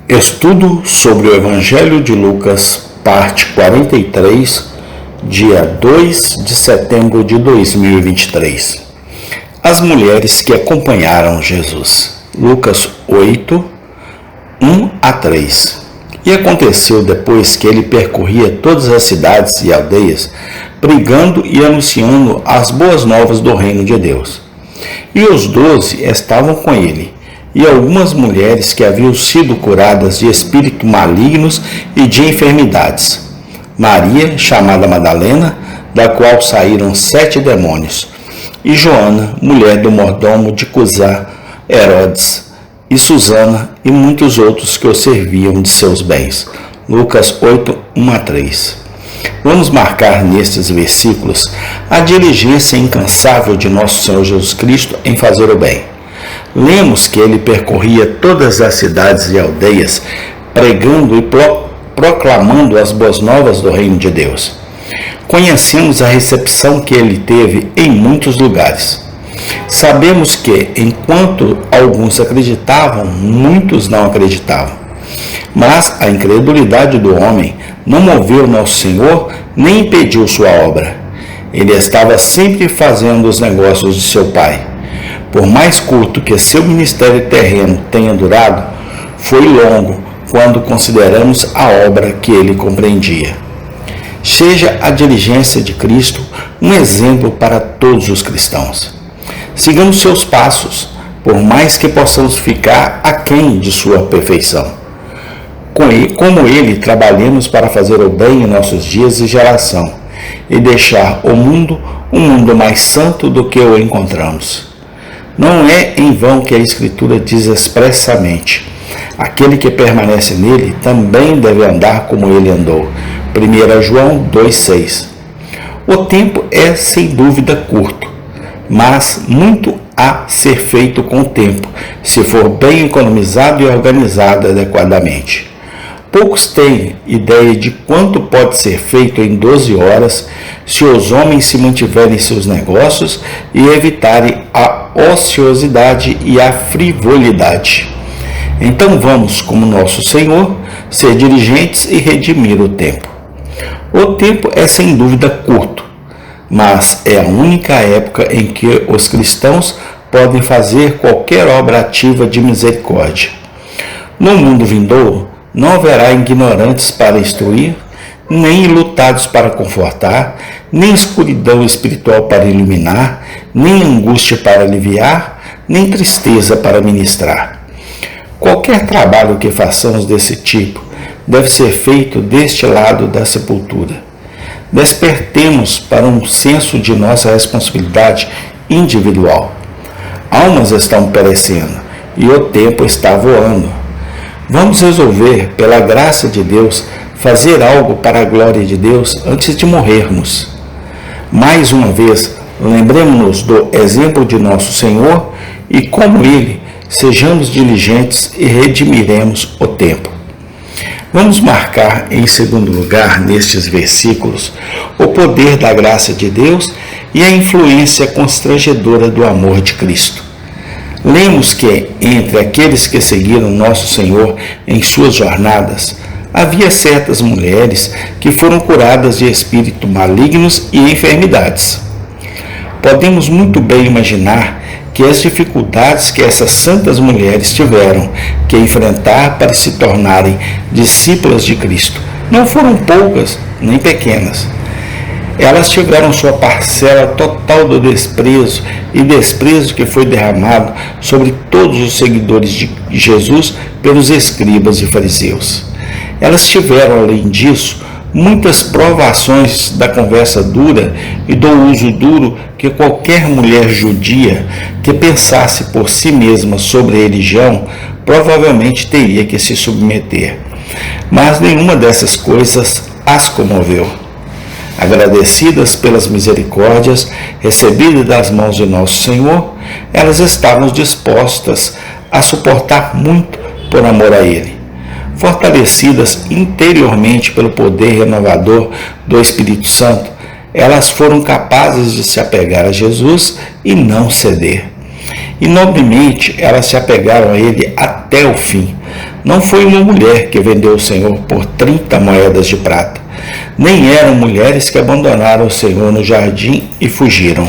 Estudo sobre o Evangelho de Lucas, parte 43, dia 2 de setembro de 2023. As mulheres que acompanharam Jesus. Lucas 8, 1 a 3. E aconteceu depois que ele percorria todas as cidades e aldeias, pregando e anunciando as boas novas do reino de Deus. E os 12 estavam com ele, e algumas mulheres que haviam sido curadas de espíritos malignos e de enfermidades. Maria, chamada Madalena, da qual saíram 7 demônios, e Joana, mulher do mordomo de Cusá, Herodes, e Susana, e muitos outros que o serviam de seus bens. Lucas 8, 1 a 3. Vamos marcar nestes versículos a diligência incansável de nosso Senhor Jesus Cristo em fazer o bem. Lemos que ele percorria todas as cidades e aldeias, pregando e proclamando as boas novas do reino de Deus. Conhecemos a recepção que ele teve em muitos lugares. Sabemos que, enquanto alguns acreditavam, muitos não acreditavam. Mas a incredulidade do homem não moveu nosso Senhor, nem impediu sua obra. Ele estava sempre fazendo os negócios de seu Pai. Por mais curto que seu ministério terreno tenha durado, foi longo quando consideramos a obra que ele compreendia. Seja a diligência de Cristo um exemplo para todos os cristãos. Sigamos seus passos, por mais que possamos ficar aquém de sua perfeição. Como ele, trabalhemos para fazer o bem em nossos dias e geração, e deixar o mundo um mundo mais santo do que o encontramos. Não é em vão que a Escritura diz expressamente: aquele que permanece nele também deve andar como ele andou. 1 João 2,6. O tempo é sem dúvida curto, mas muito a ser feito com o tempo, se for bem economizado e organizado adequadamente. Poucos têm ideia de quanto pode ser feito em 12 horas se os homens se mantiverem em seus negócios e evitarem a ociosidade e a frivolidade. Então vamos, como nosso Senhor, ser diligentes e redimir o tempo. O tempo é sem dúvida curto, mas é a única época em que os cristãos podem fazer qualquer obra ativa de misericórdia. No mundo vindouro, não haverá ignorantes para instruir, nem enlutados para confortar, nem escuridão espiritual para iluminar, nem angústia para aliviar, nem tristeza para ministrar. Qualquer trabalho que façamos desse tipo deve ser feito deste lado da sepultura. Despertemos para um senso de nossa responsabilidade individual. Almas estão perecendo e o tempo está voando. Vamos resolver, pela graça de Deus, fazer algo para a glória de Deus antes de morrermos. Mais uma vez, lembremos-nos do exemplo de nosso Senhor e, como Ele, sejamos diligentes e redimiremos o tempo. Vamos marcar, em segundo lugar, nestes versículos, o poder da graça de Deus e a influência constrangedora do amor de Cristo. Lemos que, entre aqueles que seguiram nosso Senhor em suas jornadas, havia certas mulheres que foram curadas de espíritos malignos e enfermidades. Podemos muito bem imaginar que as dificuldades que essas santas mulheres tiveram que enfrentar para se tornarem discípulas de Cristo não foram poucas nem pequenas. Elas tiveram sua parcela total do desprezo e desprezo que foi derramado sobre todos os seguidores de Jesus pelos escribas e fariseus. Elas tiveram, além disso, muitas provações da conversa dura e do uso duro que qualquer mulher judia que pensasse por si mesma sobre a religião provavelmente teria que se submeter. Mas nenhuma dessas coisas as comoveu. Agradecidas pelas misericórdias recebidas das mãos de nosso Senhor, elas estavam dispostas a suportar muito por amor a Ele. Fortalecidas interiormente pelo poder renovador do Espírito Santo, elas foram capazes de se apegar a Jesus e não ceder. e nobremente elas se apegaram a ele até o fim. Não foi uma mulher que vendeu o Senhor por 30 moedas de prata, nem eram mulheres que abandonaram o Senhor no jardim e fugiram.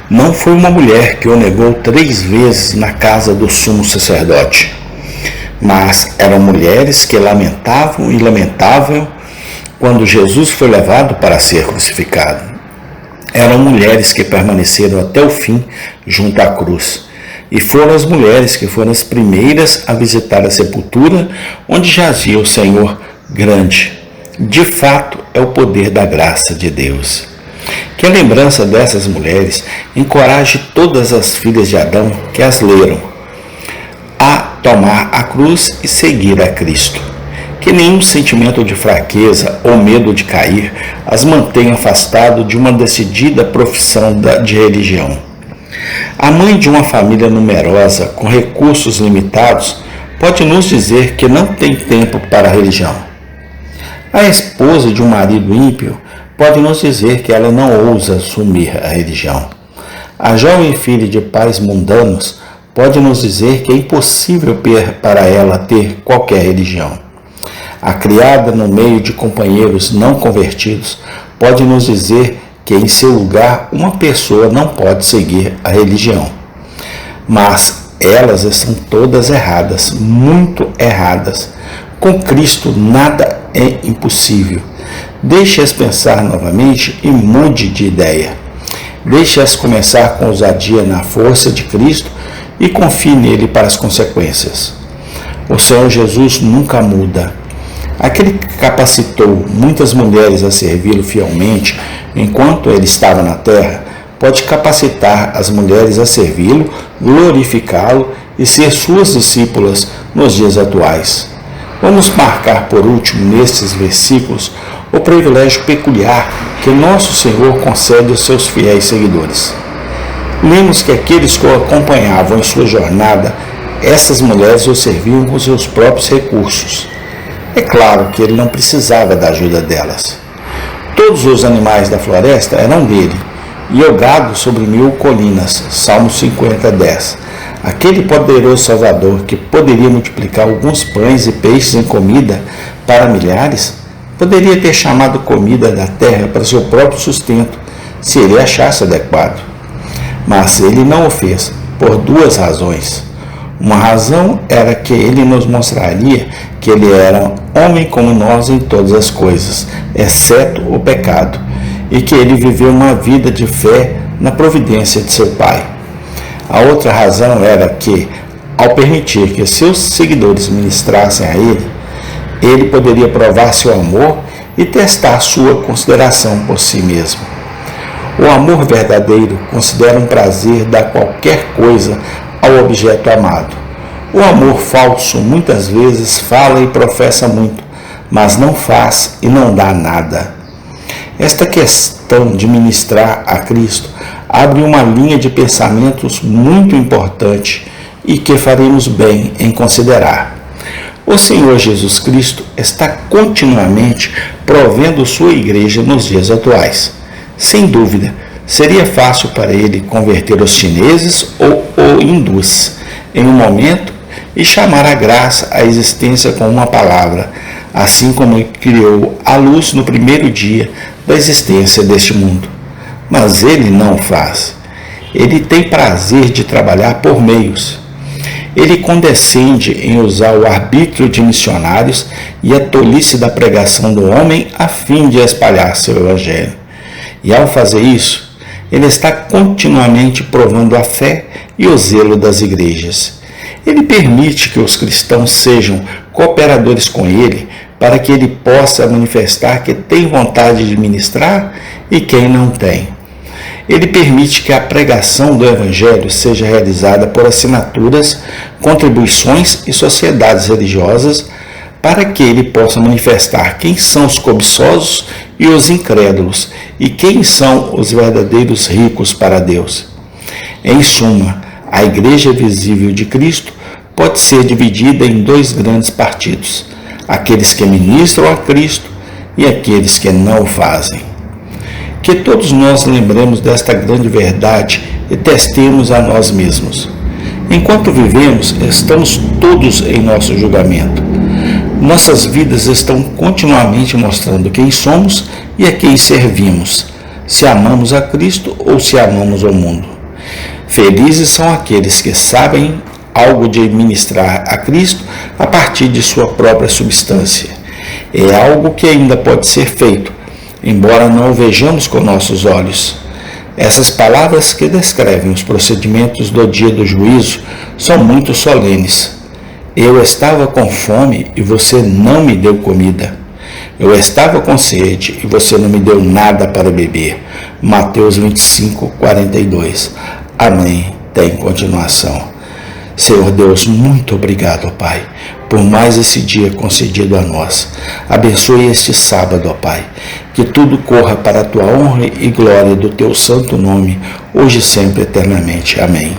Não foi uma mulher que o negou 3 vezes na casa do sumo sacerdote, mas eram mulheres que lamentavam e lamentavam quando Jesus foi levado para ser crucificado. Eram mulheres que permaneceram até o fim junto à cruz, e foram as mulheres que foram as primeiras a visitar a sepultura onde jazia o Senhor grande. De fato, é o poder da graça de Deus. Que a lembrança dessas mulheres encoraje todas as filhas de Adão que as leram a tomar a cruz e seguir a Cristo. Que nenhum sentimento de fraqueza ou medo de cair as mantenha afastado de uma decidida profissão de religião. A mãe de uma família numerosa com recursos limitados pode nos dizer que não tem tempo para a religião. A esposa de um marido ímpio pode nos dizer que ela não ousa assumir a religião. A jovem filha de pais mundanos pode nos dizer que é impossível para ela ter qualquer religião. A criada no meio de companheiros não convertidos pode nos dizer que em seu lugar uma pessoa não pode seguir a religião. Mas elas estão todas erradas, muito erradas. Com Cristo nada é impossível. Deixe-as pensar novamente e mude de ideia. Deixe-as começar com ousadia na força de Cristo e confie nele para as consequências. O Senhor Jesus nunca muda. Aquele que capacitou muitas mulheres a servi-lo fielmente enquanto ele estava na terra, pode capacitar as mulheres a servi-lo, glorificá-lo e ser suas discípulas nos dias atuais. Vamos marcar por último nestes versículos o privilégio peculiar que nosso Senhor concede aos seus fiéis seguidores. Lemos que aqueles que o acompanhavam em sua jornada, essas mulheres o serviam com seus próprios recursos. É claro que ele não precisava da ajuda delas. Todos os animais da floresta eram dele, e o gado sobre 1000 colinas. Salmo 50:10. Aquele poderoso Salvador que poderia multiplicar alguns pães e peixes em comida para milhares, poderia ter chamado comida da terra para seu próprio sustento, se ele achasse adequado. Mas ele não o fez, por 2 razões. Uma razão era que ele nos mostraria que ele era homem como nós em todas as coisas, exceto o pecado, e que ele viveu uma vida de fé na providência de seu Pai. A outra razão era que, ao permitir que seus seguidores ministrassem a ele poderia provar seu amor e testar sua consideração por si mesmo. O amor verdadeiro considera um prazer dar qualquer coisa ao objeto amado. O amor falso muitas vezes fala e professa muito, mas não faz e não dá nada. Esta questão de ministrar a Cristo abre uma linha de pensamentos muito importante e que faremos bem em considerar. O Senhor Jesus Cristo está continuamente provendo sua igreja nos dias atuais. Sem dúvida, seria fácil para ele converter os chineses ou hindus em um momento e chamar a graça à existência com uma palavra, assim como ele criou a luz no primeiro dia da existência deste mundo. Mas ele não faz. Ele tem prazer de trabalhar por meios. Ele condescende em usar o arbítrio de missionários e a tolice da pregação do homem a fim de espalhar seu evangelho. E ao fazer isso, ele está continuamente provando a fé e o zelo das igrejas. Ele permite que os cristãos sejam cooperadores com ele para que ele possa manifestar que tem vontade de ministrar e quem não tem. Ele permite que a pregação do Evangelho seja realizada por assinaturas, contribuições e sociedades religiosas para que ele possa manifestar quem são os cobiçosos e os incrédulos e quem são os verdadeiros ricos para Deus. Em suma, a Igreja visível de Cristo pode ser dividida em 2 grandes partidos: aqueles que ministram a Cristo e aqueles que não o fazem. Que todos nós lembremos desta grande verdade e testemos a nós mesmos. Enquanto vivemos, estamos todos em nosso julgamento. Nossas vidas estão continuamente mostrando quem somos e a quem servimos, se amamos a Cristo ou se amamos ao mundo. Felizes são aqueles que sabem algo de ministrar a Cristo a partir de sua própria substância. É algo que ainda pode ser feito, embora não o vejamos com nossos olhos. Essas palavras que descrevem os procedimentos do dia do juízo são muito solenes. Eu estava com fome e você não me deu comida. Eu estava com sede e você não me deu nada para beber. Mateus 25, 42. Amém. Tem continuação. Senhor Deus, muito obrigado, ó Pai, por mais esse dia concedido a nós. Abençoe este sábado, ó Pai, que tudo corra para a Tua honra e glória do Teu santo nome, hoje e sempre, eternamente. Amém.